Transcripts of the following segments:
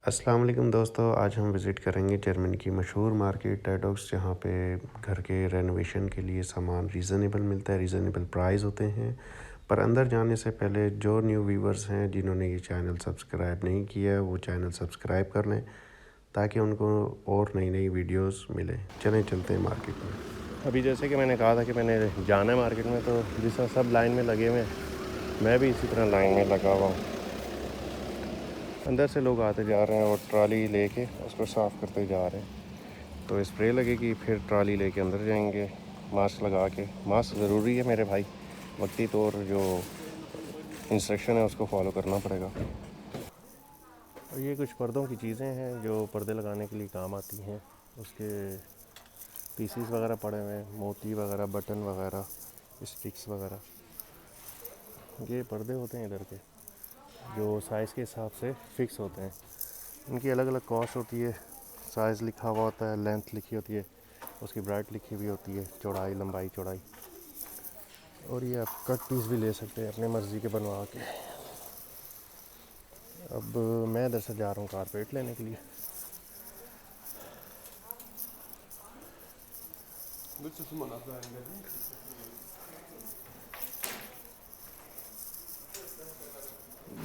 अस्सलाम वालेकुम दोस्तों, आज हम विज़िट करेंगे जर्मनी की मशहूर मार्केट टेडॉक्स, जहाँ पे घर के रेनोवेशन के लिए सामान रीज़नेबल मिलता है, रीज़नेबल प्राइस होते हैं। पर अंदर जाने से पहले जो न्यू व्यूवर्स हैं जिन्होंने ये चैनल सब्सक्राइब नहीं किया है वो चैनल सब्सक्राइब कर लें ताकि उनको और नई नई वीडियोस मिलें। चलें चलते हैं मार्केट में। अभी जैसे कि मैंने कहा था कि मैंने जाना है मार्केट में, तो जिस तरह सब लाइन में लगे हुए हैं मैं भी इसी तरह लाइन में लगा हुआ हूँ। अंदर से लोग आते जा रहे हैं और ट्राली लेके उसको साफ़ करते जा रहे हैं। तो स्प्रे लगेगी, फिर ट्राली लेके अंदर जाएंगे मास्क लगा के। मास्क ज़रूरी है मेरे भाई, वक्ती तौर जो इंस्ट्रक्शन है उसको फॉलो करना पड़ेगा। और ये कुछ पर्दों की चीज़ें हैं जो पर्दे लगाने के लिए काम आती हैं। उसके पीसीस वगैरह पड़े हुए हैं, मोती वगैरह, बटन वगैरह, स्टिक्स वगैरह। ये पर्दे होते हैं इधर के, जो साइज़ के हिसाब से फ़िक्स होते हैं। इनकी अलग अलग कॉस्ट होती है। साइज़ लिखा हुआ होता है, लेंथ लिखी होती है, उसकी ब्राइट लिखी हुई होती है, चौड़ाई, लंबाई, चौड़ाई। और ये आप कट पीस भी ले सकते हैं अपनी मर्ज़ी के बनवा के। अब मैं इधर से जा रहा हूँ कारपेट लेने के लिए।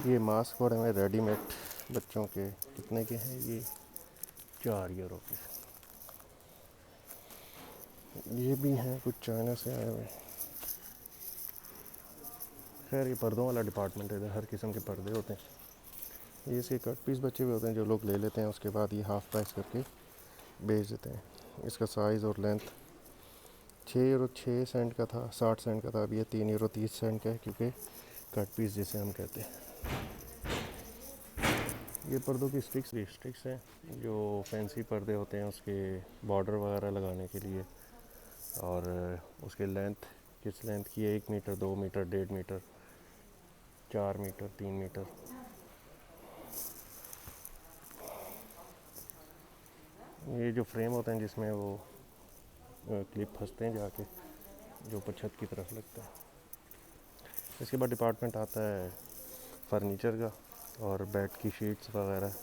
ये मास्क पड़े हुए रेडीमेड बच्चों के, कितने के हैं ये? 4 यूरो के। ये भी हैं कुछ चाइना से आए हुए। खैर ये पर्दों वाला डिपार्टमेंट है, इधर हर किस्म के पर्दे होते हैं। ये से कट पीस बचे हुए होते हैं जो लोग ले लेते हैं, उसके बाद ये हाफ़ प्राइस करके बेच देते हैं। इसका साइज़ और लेंथ 6 यूरो 6 सेंट का था, 60 सेंट का था। अब ये 3 यूरो 30 सेंट का है, क्योंकि कट पीस जिसे हम कहते हैं। ये पर्दों की स्टिक्स हैं जो फैंसी पर्दे होते हैं उसके बॉर्डर वगैरह लगाने के लिए। और उसके लेंथ किस लेंथ की है? 1 metre, 2 metre, 1.5 metre, 4 metre, 3 metre. ये जो फ्रेम होते हैं जिसमें वो क्लिप फंसते हैं जाके, जो ऊपर छत की तरफ लगता है। इसके बाद डिपार्टमेंट आता है फर्नीचर का, और बेड की शीट्स वगैरह।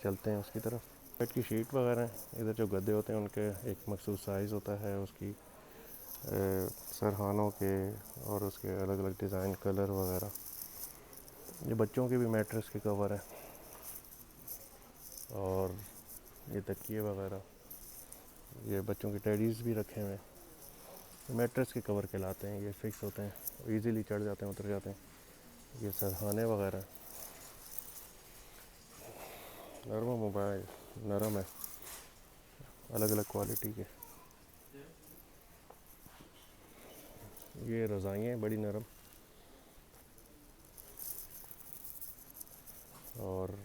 चलते हैं उसकी तरफ। बेड की शीट वगैरह, इधर जो गद्दे होते हैं उनके एक मखसूस साइज़ होता है, उसकी सरहानों के, और उसके अलग अलग डिज़ाइन, कलर वगैरह। ये बच्चों के भी मैट्रेस के कवर हैं, और ये तकिए वगैरह, ये बच्चों के टेडीज़ भी रखे हुए हैं। मैट्रेस के कवर कहलाते हैं, ये फिक्स होते हैं, इजीली चढ़ जाते हैं, उतर जाते हैं। ये सरहाने वगैरह। नरम मोबाइल, नरम है, अलग अलग क्वालिटी के। ये रज़ाइयाँ हैं बड़ी नरम। और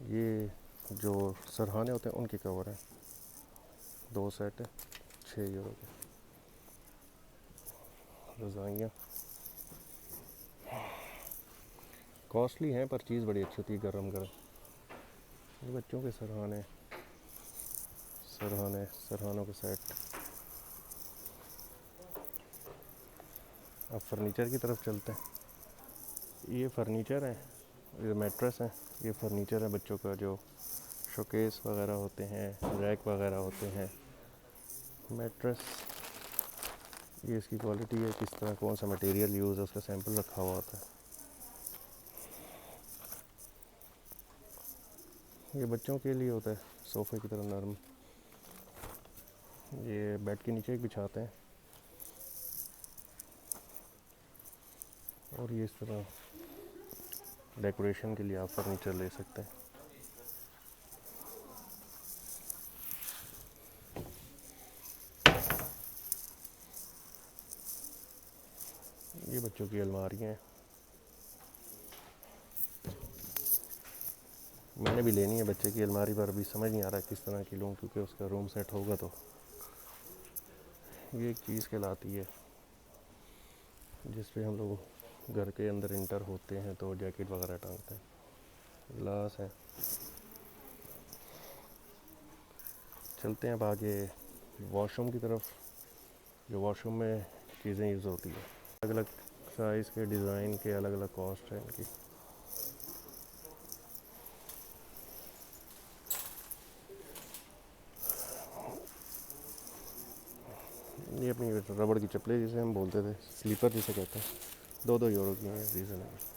ये जो सरहाने होते हैं उनके कवर हैं, 2 सेट है, 6 यूरो के। रज़ाइयाँ कॉस्टली हैं पर चीज़ बड़ी अच्छी होती है, गरम गरम। ये बच्चों के सरहानों के सेट। अब फर्नीचर की तरफ चलते हैं। ये फर्नीचर है, ये मैट्रेस है, ये फर्नीचर है बच्चों का, जो शोकेस वगैरह होते हैं, रैक वगैरह होते हैं। मैट्रेस, ये इसकी क्वालिटी है, किस तरह कौन सा मटेरियल यूज़ है, उसका सैंपल रखा हुआ होता है। ये बच्चों के लिए होता है, सोफ़े की तरह नरम। ये बेड के नीचे एक बिछाते हैं, और ये इस तरह डेकोरेशन के लिए आप फर्नीचर ले सकते हैं। ये बच्चों की अलमारियाँ हैं, मैंने भी लेनी है बच्चे की अलमारी, पर अभी समझ नहीं आ रहा किस तरह की लूँ, क्योंकि उसका रूम सेट होगा तो। ये एक चीज़ कहलाती है जिस पे हम लोग घर के अंदर इंटर होते हैं तो जैकेट वगैरह टांगते हैं। ग्लास है। चलते हैं अब आगे वॉशरूम की तरफ। जो वॉशरूम में चीज़ें यूज़ होती है, अलग अलग साइज़ के, डिज़ाइन के, अलग अलग कॉस्ट है इनकी। ये अपनी रबड़ की चप्पलें जिसे हम बोलते थे, स्लीपर जिसे कहते हैं, 2-2 यूरो की हैं, रीज़नेबल।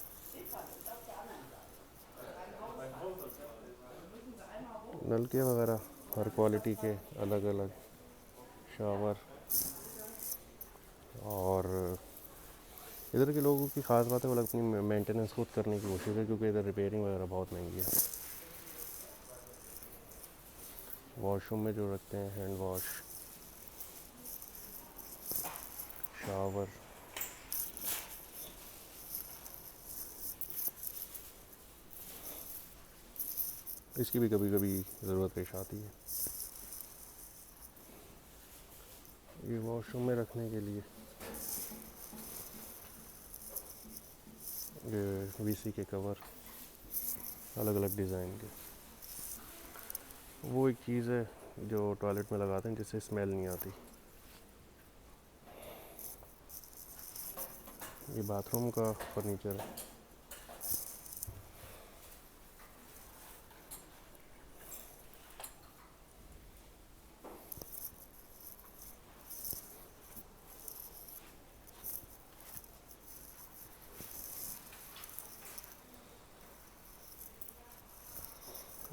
नलके वगैरह हर क्वालिटी के अलग अलग, शावर। और इधर के लोगों की ख़ास बात है वो लोग अपनी मेंटेनेंस खुद करने की कोशिश है, क्योंकि इधर रिपेयरिंग वगैरह बहुत महंगी है। वॉशरूम में जो रखते हैं हैंड वॉश, शावर, इसकी भी कभी कभी ज़रूरत पेश आती है। ये वॉशरूम में रखने के लिए ये वीसी के कवर अलग अलग डिज़ाइन के। वो एक चीज़ है जो टॉयलेट में लगाते हैं जिससे स्मेल नहीं आती। ये बाथरूम का फर्नीचर है।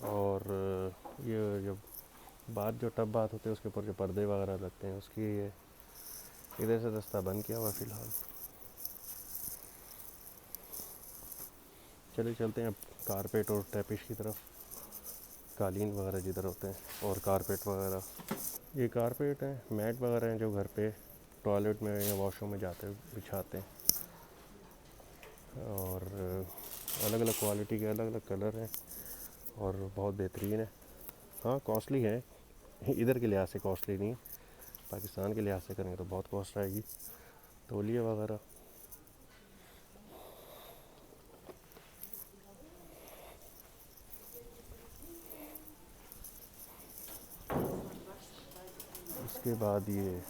और ये जब बात जो टब बात होते हैं उसके ऊपर जो पर्दे वगैरह लगते हैं उसकी ये इधर से रास्ता बंद किया हुआ फ़िलहाल। चले चलते हैं अब कारपेट और टैपिश की तरफ, कालीन वगैरह जिधर होते हैं और कारपेट वगैरह। ये कारपेट है, मैट वगैरह हैं जो घर पे टॉयलेट में या वॉशरूम में जाते बिछाते हैं। और अलग अलग क्वालिटी के अलग अलग कलर हैं और बहुत बेहतरीन है। हाँ कॉस्टली है, इधर के लिहाज से कॉस्टली नहीं, पाकिस्तान के लिहाज से करेंगे तो बहुत कॉस्ट आएगी। तौलिए वगैरह उसके बाद ये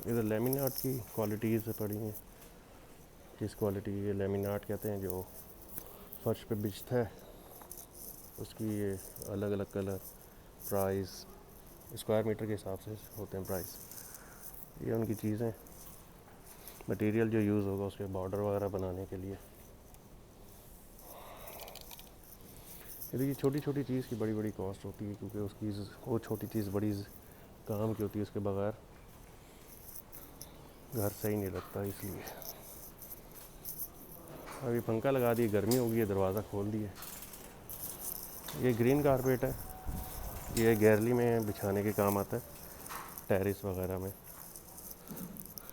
इधर लेमिनाट की क्वालिटीज़ पड़ी हैं। किस क्वालिटी, ये लेमिनाट कहते हैं जो फर्श पे बिछता है, उसकी ये अलग अलग कलर, प्राइस स्क्वायर मीटर के हिसाब से होते हैं प्राइस। ये उनकी चीज़ें, मटेरियल जो यूज़ होगा उसके बॉर्डर वगैरह बनाने के लिए। ये देखिए छोटी छोटी चीज़ की बड़ी बड़ी कॉस्ट होती है, क्योंकि उसकी वो छोटी चीज़ बड़ी काम की होती है, उसके बगैर घर सही नहीं लगता। इसलिए अभी पंखा लगा दिए, गर्मी होगी, है दरवाज़ा खोल दिए। ये ग्रीन कारपेट है, ये गैरली में बिछाने के काम आता है, टेरेस वगैरह में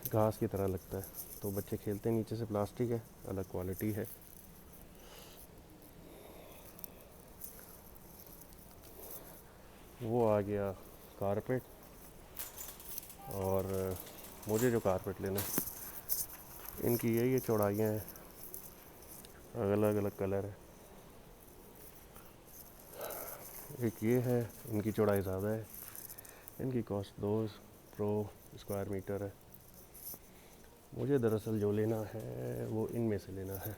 घास की तरह लगता है, तो बच्चे खेलते हैं। नीचे से प्लास्टिक है, अलग क्वालिटी है। वो आ गया कारपेट। और मुझे जो कारपेट लेना है, इनकी यही चौड़ाइयाँ हैं, अलग अलग कलर है। एक ये है, इनकी चौड़ाई ज़्यादा है, इनकी कॉस्ट 2 स्क्वायर मीटर है। मुझे दरअसल जो लेना है वो इनमें से लेना है।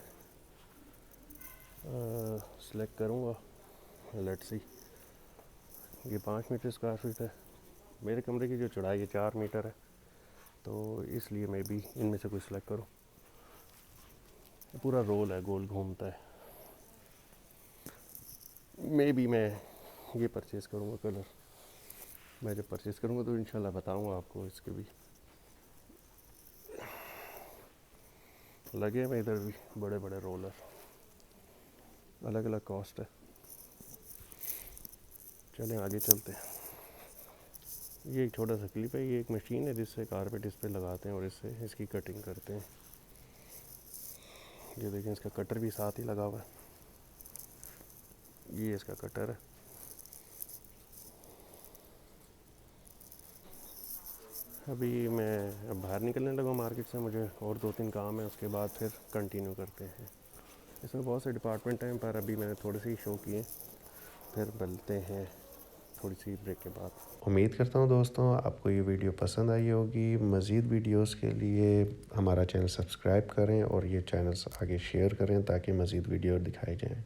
सेलेक्ट करूँगा, लेट्स सी। ये 5 मीटर स्क्वायर फीट है। मेरे कमरे की जो चौड़ाई है 4 मीटर है, तो इसलिए मैं भी इनमें से कोई सिलेक्ट करूँ। पूरा रोल है, गोल घूमता है। मे बी मैं ये परचेज़ करूँगा कलर। मैं जब परचेज़ करूँगा तो इंशाल्लाह बताऊँगा आपको। इसके भी लगे हुए इधर भी बड़े बड़े रोलर, अलग अलग कॉस्ट है। चलें आगे चलते हैं। ये एक छोटा सा क्लिप है, ये एक मशीन है जिससे कारपेट इस पे लगाते हैं और इससे इसकी कटिंग करते हैं। ये देखें, इसका कटर भी साथ ही लगा हुआ है। ये इसका कटर है। अभी मैं अब बाहर निकलने लगा मार्केट से, मुझे और 2-3 काम है, उसके बाद फिर कंटिन्यू करते हैं। इसमें बहुत से डिपार्टमेंट हैं, पर अभी मैंने थोड़े से ही शो किए, फिर मिलते हैं थोड़ी सी ब्रेक के बाद। उम्मीद करता हूँ दोस्तों आपको ये वीडियो पसंद आई होगी। मज़ीद वीडियोस के लिए हमारा चैनल सब्सक्राइब करें और ये चैनल आगे शेयर करें ताकि मज़ीद वीडियो दिखाए जाएँ।